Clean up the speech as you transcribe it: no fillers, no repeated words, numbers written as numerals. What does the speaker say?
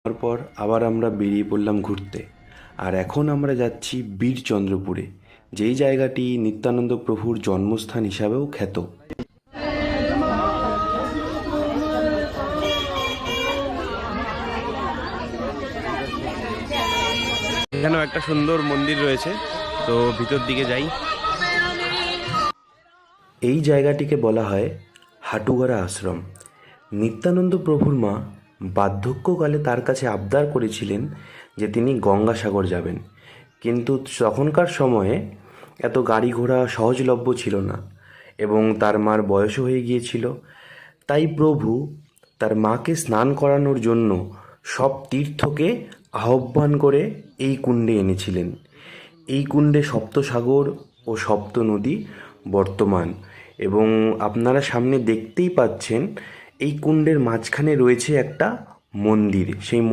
তারপর আবার আমরা বেরিয়ে পড়লাম ঘুরতে। আর এখন আমরা যাচ্ছি বীরচন্দ্রপুরে, যেই জায়গাটি নিত্যানন্দ প্রভুর জন্মস্থান হিসাবেও খ্যাত। এখানেও একটা সুন্দর মন্দির রয়েছে, তো ভিতর দিকে যাই। এই জায়গাটিকে বলা হয় হাটুগারা আশ্রম। নিত্যানন্দ প্রভুর মা বার্ধক্যকালে তার কাছে আবদার করেছিলেন যে তিনি গঙ্গাসাগর যাবেন, কিন্তু তখনকার সময়ে এত গাড়ি ঘোড়া সহজলভ্য ছিল না এবং তার মার বয়সও হয়ে গিয়েছিল। তাই প্রভু তার মাকে স্নান করানোর জন্য সব তীর্থকে আহ্বান করে এই কুণ্ডে এনেছিলেন। এই কুণ্ডে সপ্তসাগর ও সপ্ত নদী বর্তমান, এবং আপনারা সামনে দেখতেই পাচ্ছেন এই কুণ্ডের মাঝখানে রয়েছে একটা মন্দির। সেই